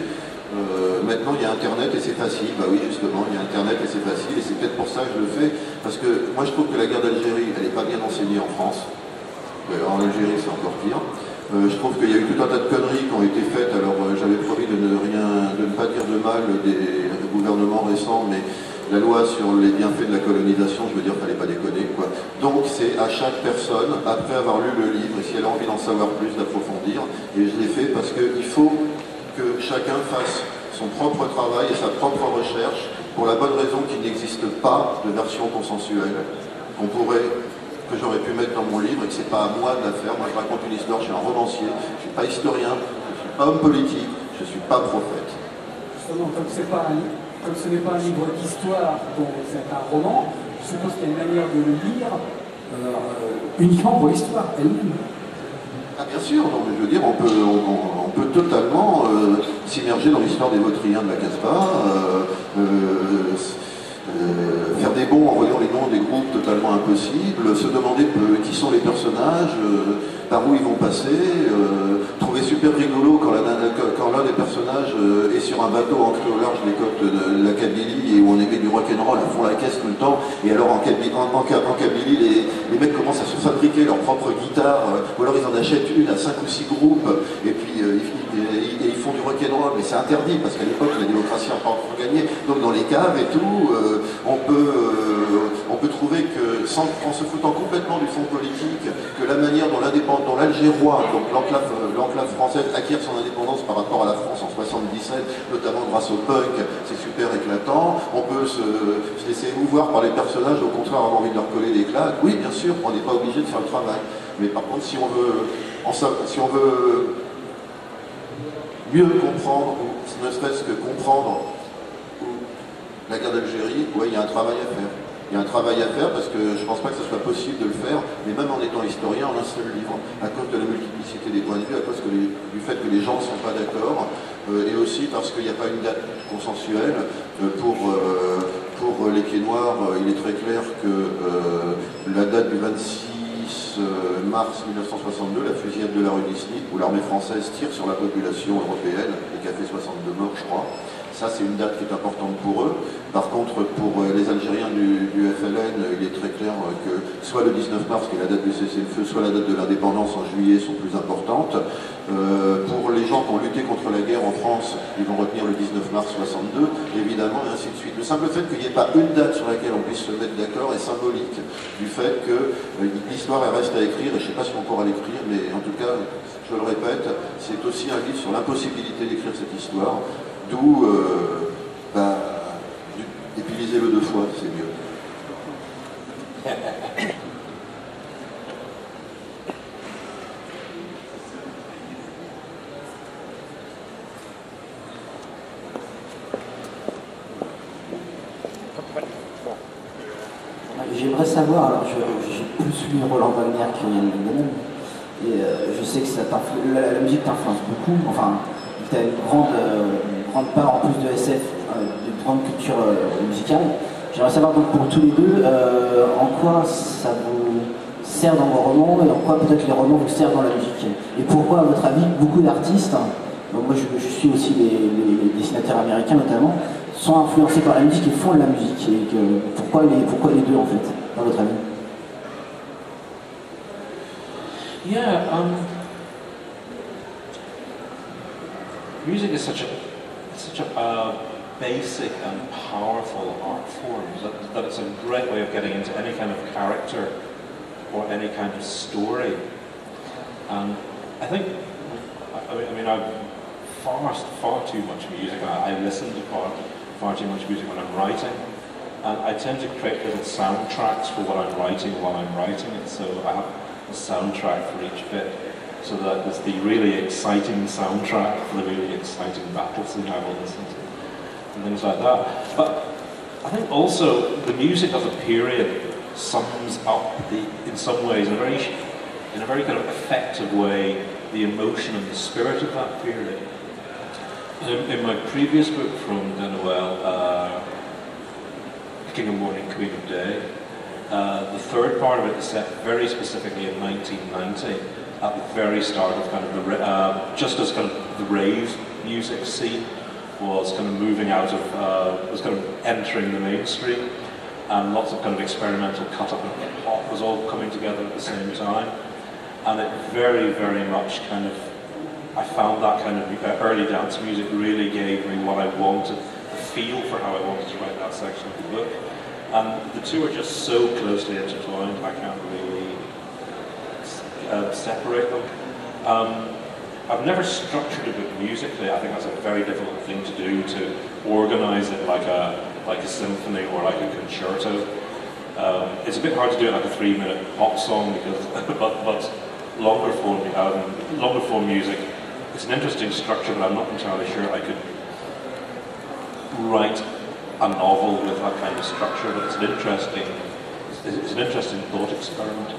Maintenant, il y a Internet et c'est facile. Bah oui, justement, il y a Internet et c'est facile. Et c'est peut-être pour ça que je le fais. Parce que moi, je trouve que la guerre d'Algérie, elle n'est pas bien enseignée en France. En Algérie, c'est encore pire. Je trouve qu'il y a eu tout un tas de conneries qui ont été faites. Alors, j'avais promis de ne pas dire de mal des gouvernements récents, mais la loi sur les bienfaits de la colonisation, je veux dire, fallait pas déconner, quoi. Donc, c'est à chaque personne, après avoir lu le livre, et si elle a envie d'en savoir plus, d'approfondir. Et je l'ai fait parce qu'il faut que chacun fasse son propre travail et sa propre recherche, pour la bonne raison qu'il n'existe pas de version consensuelle que j'aurais pu mettre dans mon livre et que c'est pas à moi de la faire. Moi je raconte une histoire, je suis un romancier, je suis pas historien, je suis pas homme politique, je suis pas prophète. Justement, comme ce n'est pas un livre d'histoire, donc c'est un roman, je suppose qu'il y a une manière de le lire uniquement pour l'histoire elle-même. Ah bien sûr, non, mais je veux dire, on peut totalement s'immerger dans l'histoire des Vautriens de la Casbah, faire des bons en voyant les noms des groupes totalement impossibles, se demander qui sont les personnages, par où ils vont passer, trouver super rigolo quand l'un des personnages est sur un bateau ancré au large des côtes de la Kabylie et où on émet du rock'n'roll à fond la caisse tout le temps, et alors en Kabylie les mecs commencent à se fabriquer leur propre guitare, ou alors ils en achètent une à 5 ou 6 groupes, et puis ils font du rock'n'roll, mais c'est interdit parce qu'à l'époque la démocratie n'a pas encore gagné, donc dans les caves et tout, on peut trouver que, en se foutant complètement du fond politique, que la manière dont l'Algérois, donc l'enclave française, acquiert son indépendance par rapport à la France en 77, notamment grâce au punk, c'est super éclatant. On peut se laisser émouvoir par les personnages, au contraire avoir envie de leur coller des claques. Oui, bien sûr, on n'est pas obligé de faire le travail. Mais par contre, si on veut mieux comprendre, ou ne serait-ce que comprendre la guerre d'Algérie, oui, il y a un travail à faire. Il y a un travail à faire parce que je ne pense pas que ce soit possible de le faire, mais même en étant historien, en un seul livre, à cause de la multiplicité des points de vue, à cause du fait que les gens ne sont pas d'accord, et aussi parce qu'il n'y a pas une date consensuelle. Pour les Pieds Noirs, il est très clair que la date du 26 mars 1962, la fusillade de la rue d'Isly, où l'armée française tire sur la population européenne et qui a fait 62 morts, je crois. Ça, c'est une date qui est importante pour eux. Par contre, pour les Algériens du FLN, il est très clair que soit le 19 mars, qui est la date du cessez-le-feu, soit la date de l'indépendance en juillet sont plus importantes. Pour les gens qui ont lutté contre la guerre en France, ils vont retenir le 19 mars 62, évidemment, et ainsi de suite. Le simple fait qu'il n'y ait pas une date sur laquelle on puisse se mettre d'accord est symbolique du fait que l'histoire reste à écrire, et je ne sais pas si on pourra l'écrire, mais en tout cas, je le répète, c'est aussi un livre sur l'impossibilité d'écrire cette histoire, d'où, utilisez-le 2 fois, c'est mieux. J'aimerais savoir, alors j'ai plus lu Roland Wagner qu'Ian McDonald, et je sais que la musique t'influence beaucoup, enfin, tu as une grande part en plus de SF, d'une grande culture musicale. J'aimerais savoir donc pour tous les deux, en quoi ça vous sert dans vos romans et en quoi peut-être les romans vous servent dans la musique. Et pourquoi, à votre avis, beaucoup d'artistes, donc moi je suis aussi les dessinateurs américains notamment, sont influencés par la musique et font de la musique. Et pourquoi les deux en fait, dans votre avis? Yeah, music is such a basic and powerful art forms, that it's a great way of getting into any kind of character or any kind of story. And I think, I mean I've far too much music. I listen to far too much music when I'm writing. And I tend to create little soundtracks for what I'm writing while I'm writing it. So I have a soundtrack for each bit. So that there's the really exciting soundtrack for the really exciting battle scene I will listen to. And things like that. But I think also the music of a period sums up, in some ways, in a very kind of effective way, the emotion and the spirit of that period. In my previous book from Denowell, King of Morning, Queen of Day, the third part of it is set very specifically in 1990, at the very start of kind of the, just as kind of the rave music scene was kind of moving out of, was kind of entering the mainstream, and lots of kind of experimental cut-up and hip-hop was all coming together at the same time. And it very, very much kind of, I found that kind of early dance music really gave me what I wanted, the feel for how I wanted to write that section of the book. And the two are just so closely intertwined, I can't really separate them. I've never structured a book musically. I think that's a very difficult thing to do, to organize it like a symphony or like a concerto. It's a bit hard to do it like a 3-minute pop song, because but longer form music, it's an interesting structure, but I'm not entirely sure I could write a novel with that kind of structure. But it's an interesting thought experiment.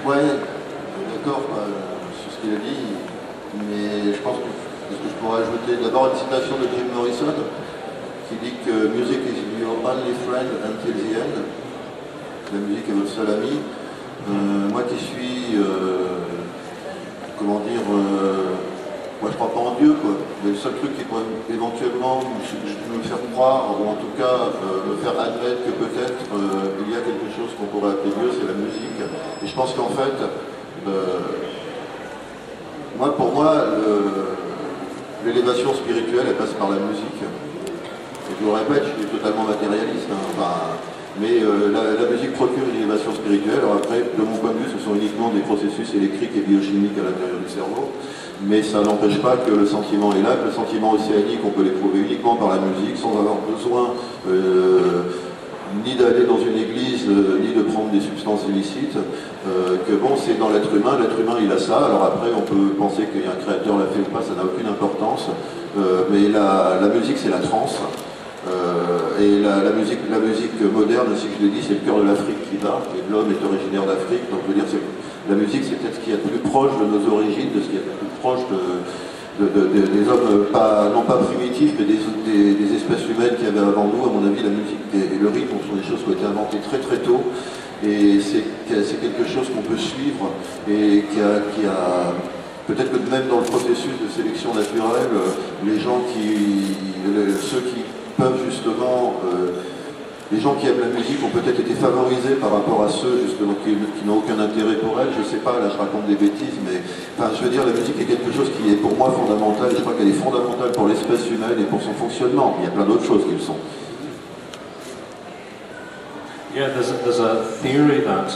Ouais, d'accord sur ce qu'il a dit, mais je pense que ce que je pourrais ajouter, d'abord une citation de Jim Morrison qui dit que music is your only friend until the end. La musique est votre seul ami. Moi qui suis, comment dire, moi je crois pas en Dieu, quoi. Mais le seul truc qui pourrait éventuellement me faire croire, ou en tout cas me faire admettre que peut-être il y a quelque chose qu'on pourrait appeler Dieu, c'est la musique. Et je pense qu'en fait, pour moi, l'élévation spirituelle, elle passe par la musique. Et je vous le répète, je suis totalement matérialiste, hein, mais la musique procure une élévation spirituelle. Alors après, de mon point de vue, ce sont uniquement des processus électriques et biochimiques à l'intérieur du cerveau, mais ça n'empêche pas que le sentiment est là, que le sentiment océanique, on peut l'éprouver uniquement par la musique, sans avoir besoin ni d'aller dans une église, ni de prendre des substances illicites, que bon, c'est dans l'être humain il a ça. Alors après, on peut penser qu'il y a un créateur l'a fait ou pas, ça n'a aucune importance, mais la musique, c'est la transe. Et la musique moderne, ainsi que je l'ai dit, c'est le cœur de l'Afrique qui bat, et l'homme est originaire d'Afrique, donc je veux dire, la musique c'est peut-être ce qui est le plus proche de nos origines, de ce qui est le plus proche des hommes, non pas primitifs, mais des espèces humaines qui avaient avant nous. À mon avis, la musique et le rythme sont des choses qui ont été inventées très très tôt, et c'est quelque chose qu'on peut suivre, et qui a peut-être que même dans le processus de sélection naturelle, les gens ceux qui peuvent justement, les gens qui aiment la musique ont peut-être été favorisés par rapport à ceux justement qui n'ont aucun intérêt pour elle. Je sais pas, là je raconte des bêtises, mais enfin, je veux dire, la musique est quelque chose qui est pour moi fondamental, et je crois qu'elle est fondamentale pour l'espèce humaine et pour son fonctionnement. Il y a plein d'autres choses qui le sont. Yeah, there's a theory that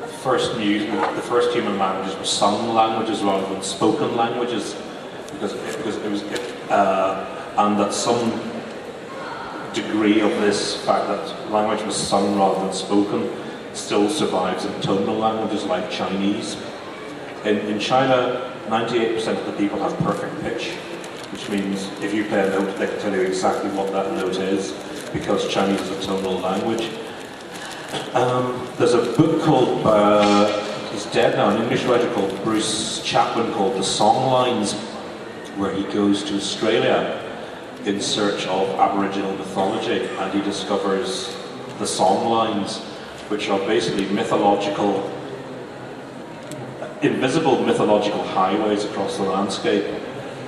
the first human languages were sung languages rather than spoken languages, because it was and that some degree of this fact that language was sung rather than spoken still survives in tonal languages like Chinese. In China, 98% of the people have perfect pitch, which means if you play a note, they can tell you exactly what that note is, because Chinese is a tonal language. There's a book called, he's dead now, an English writer called Bruce Chapman, called The Songlines, where he goes to Australia in search of Aboriginal mythology, and he discovers the songlines, which are basically mythological, invisible mythological highways across the landscape,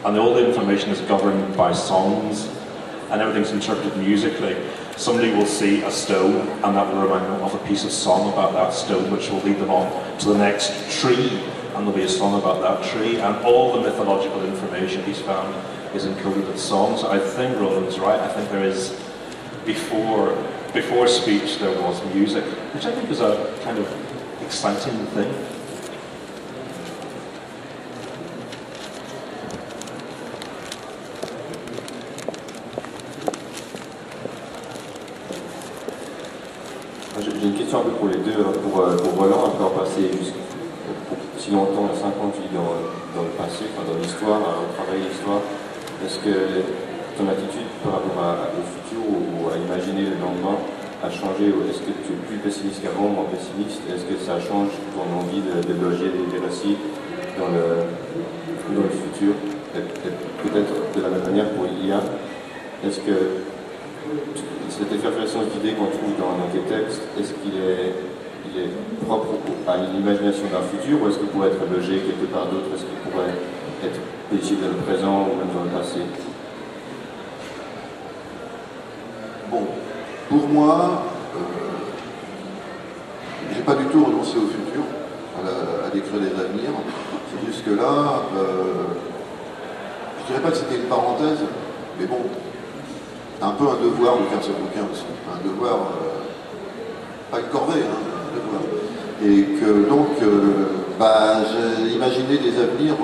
and all the information is governed by songs, and everything's interpreted musically. Somebody will see a stone, and that will remind them of a piece of song about that stone, which will lead them on to the next tree, and there'll be a song about that tree, and all the mythological information he's found is encoded in songs. I think Roland's right. I think there is, before speech there was music, which I think is a kind of exciting thing. J'ai une question un peu pour les deux, pour Roland, après avoir passé si longtemps, 50 vies dans le passé, enfin dans l'histoire, à travailler l'histoire. Est-ce que ton attitude par rapport au futur ou à imaginer le lendemain a changé? Est-ce que tu es plus pessimiste qu'avant, moins pessimiste? Est-ce que ça change ton envie de loger des récits dans le futur? Peut-être de la même manière pour Ian. Est-ce que cette effervescence d'idées qu'on trouve dans tes textes, est-ce qu'il est propre à l'imagination d'un futur, ou est-ce qu'il pourrait être logé quelque part d'autre? Est-ce qu'il pourrait être possible dans le présent ou même dans le passé? Bon, pour moi, j'ai pas du tout renoncé au futur, à décrire les avenirs. C'est juste que là, je dirais pas que c'était une parenthèse, mais bon, un peu un devoir de faire ce bouquin aussi. Un devoir, pas une corvée, hein, un devoir. Et que donc, j'ai imaginé des avenirs,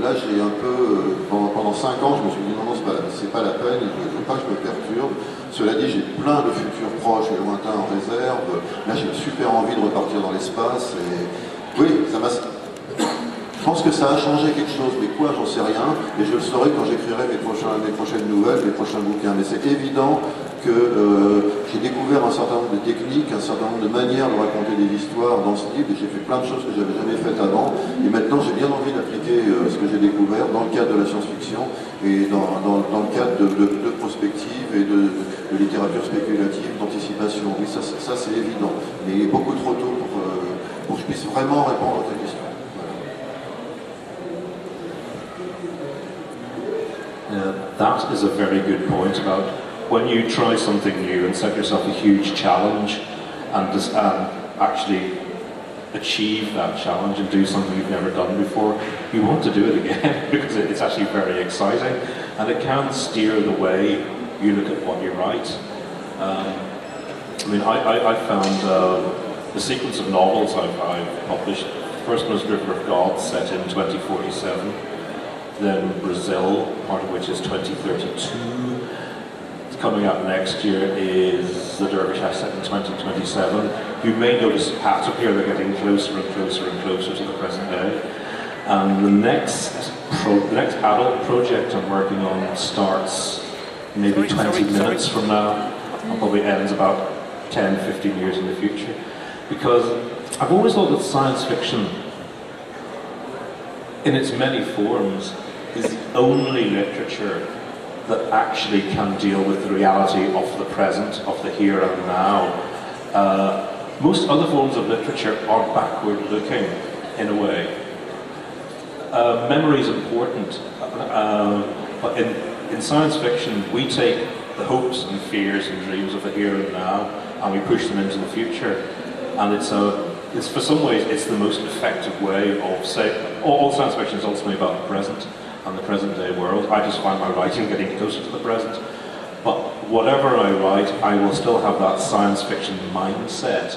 là j'ai un peu, pendant 5 ans, je me suis dit non, c'est pas la peine, il ne faut pas que je me perturbe. Cela dit, j'ai plein de futurs proches et lointains en réserve. Là j'ai une super envie de repartir dans l'espace. Et oui, ça m'a... Je pense que ça a changé quelque chose, mais quoi, j'en sais rien, et je le saurai quand j'écrirai mes prochaines nouvelles, mes prochains bouquins. Mais c'est évident que j'ai découvert un certain nombre de techniques, un certain nombre de manières de raconter des histoires dans ce livre, et j'ai fait plein de choses que je n'avais jamais faites avant, et maintenant j'ai bien envie d'appliquer ce que j'ai découvert dans le cadre de la science-fiction, et dans le cadre de prospective et de littérature spéculative, d'anticipation. Oui, ça c'est évident, mais il est beaucoup trop tôt pour que je puisse vraiment répondre à ta question. That is a very good point about when you try something new and set yourself a huge challenge and actually achieve that challenge and do something you've never done before, you want to do it again because it's actually very exciting and it can steer the way you look at what you write. I found the sequence of novels I've published. The first one is River of God, set in 2047. Then Brazil, part of which is 2032. Coming up next year is The Dervish, set in 2027. You may notice hats up here, they're getting closer and closer and closer to the present day. And the next adult project I'm working on starts maybe 20 minutes from now, and probably ends about 10, 15 years in the future. Because I've always thought that science fiction, in its many forms, is the only literature that actually can deal with the reality of the present, of the here and now. Most other forms of literature are backward-looking, in a way. Memory is important, but in science fiction, we take the hopes and fears and dreams of the here and now, and we push them into the future. And it's for some ways, it's the most effective way of saying, all science fiction is ultimately about the present and the present day world. I just find my writing getting closer to the present. But whatever I write, I will still have that science fiction mindset.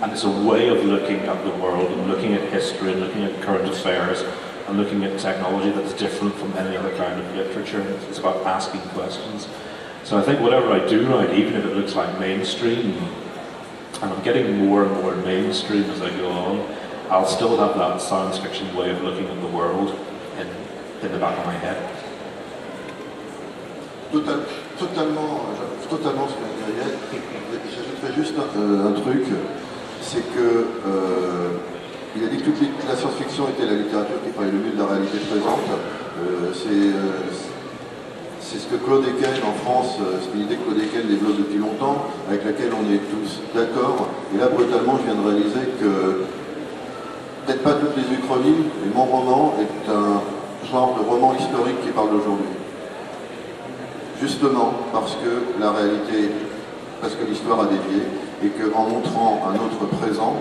And it's a way of looking at the world and looking at history and looking at current affairs and looking at technology that's different from any other kind of literature. It's about asking questions. So I think whatever I do write, even if it looks like mainstream, and I'm getting more and more mainstream as I go on, I'll still have that science fiction way of looking at the world in the back of my head. Totalement ce que dit Ariel. J'ajouterais juste un truc, c'est que il a dit que la science-fiction était la littérature qui parlait le mieux de la réalité présente. C'est ce que Claude Eken en France, c'est une idée que Claude Eken développe depuis longtemps, avec laquelle on est tous d'accord. Et là, brutalement, je viens de réaliser que, peut-être pas toutes les uchronies, mais mon roman est un genre de roman historique qui parle d'aujourd'hui. Justement parce que la réalité, parce que l'histoire a dévié, et qu'en montrant un autre présent,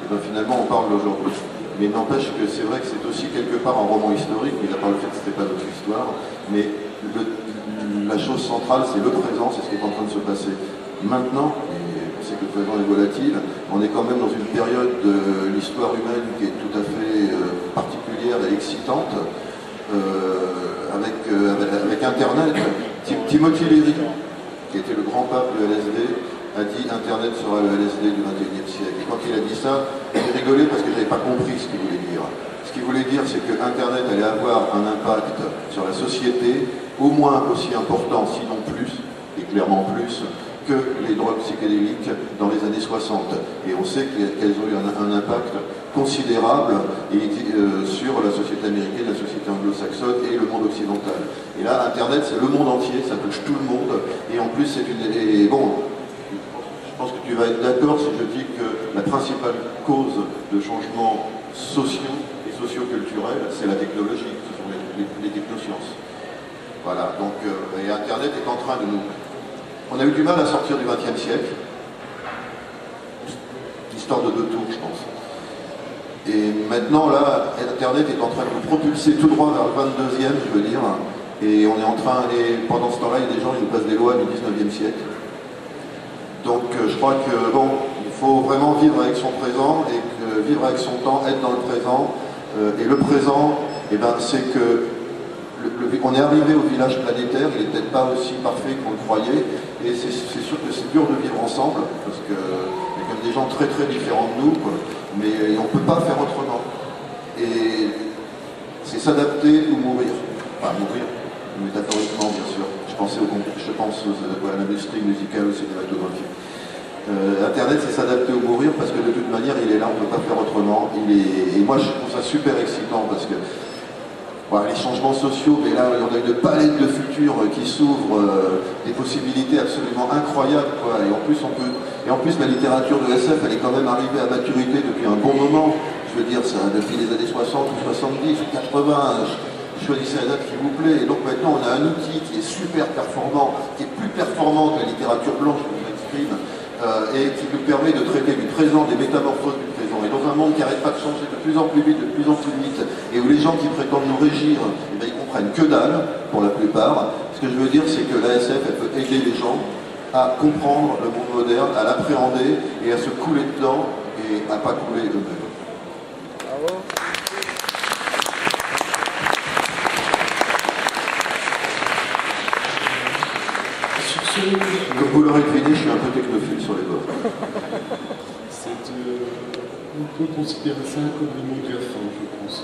et bien finalement on parle d'aujourd'hui. mais n'empêche que c'est vrai que c'est aussi quelque part un roman historique, il n'a pas le fait que c'était pas notre histoire, mais la chose centrale, c'est le présent, c'est ce qui est en train de se passer maintenant, et on sait que le présent est volatile, on est quand même dans une période de l'histoire humaine qui est tout à fait particulière et excitante, avec Internet. Timothy Leary, qui était le grand pape de LSD, a dit Internet sera le LSD du XXIe siècle. Et quand il a dit ça, j'ai rigolé parce que je n'avais pas compris ce qu'il voulait dire. Ce qu'il voulait dire, c'est que Internet allait avoir un impact sur la société au moins aussi important, sinon plus, et clairement plus, que les drogues psychédéliques dans les années 60. Et on sait qu'elles ont eu un impact considérable sur la société américaine, la société anglo-saxonne et le monde occidental. Et là, Internet, c'est le monde entier, ça touche tout le monde. Et en plus, c'est une... Et bon, je pense que tu vas être d'accord si je dis que la principale cause de changements sociaux et socio-culturels, c'est la technologie, ce sont les technosciences. Voilà, donc, et Internet est en train de nous... On a eu du mal à sortir du XXe siècle, histoire de 2 tours, je pense. Et maintenant, là, Internet est en train de nous propulser tout droit vers le 22e, je veux dire. Et on est en train, et pendant ce temps-là, il y a des gens qui nous passent des lois du 19e siècle. Donc, je crois que, bon, il faut vraiment vivre avec son présent, et vivre avec son temps, être dans le présent. Et le présent, eh ben, c'est que on est arrivé au village planétaire, il n'est peut-être pas aussi parfait qu'on le croyait, et c'est sûr que c'est dur de vivre ensemble, parce qu'il y a quand même des gens très très différents de nous, quoi. Mais on ne peut pas faire autrement. Et c'est s'adapter ou mourir. Enfin, mourir, métaphoriquement bien sûr. Je pense à l'industrie musicale ou cinématographique. Internet, c'est s'adapter ou mourir, parce que de toute manière, il est là, on ne peut pas faire autrement. Et moi, je trouve ça super excitant, parce que voilà, les changements sociaux, mais là, on a une palette de futurs qui s'ouvre, des possibilités absolument incroyables, quoi. Et en plus, la littérature de SF, elle est quand même arrivée à maturité depuis un bon moment. Je veux dire, ça, depuis les années 60 ou 70 ou 80, choisissez la date qui vous plaît. Et donc maintenant, on a un outil qui est super performant, qui est plus performant que la littérature blanche que je m'exprime, et qui nous permet de traiter du présent, des métamorphoses du présent. Et dans un monde qui n'arrête pas de changer de plus en plus vite, de plus en plus vite, et où les gens qui prétendent nous régir, eh bien, ils comprennent que dalle, pour la plupart. Ce que je veux dire, c'est que l'ASF, elle peut aider les gens à comprendre le monde moderne, à l'appréhender et à se couler dedans et à ne pas couler eux-mêmes. Bravo. Comme vous l'aurez deviné, je suis un peu technophile sur les bords. On peut considérer ça comme le mot de la fin, je pense.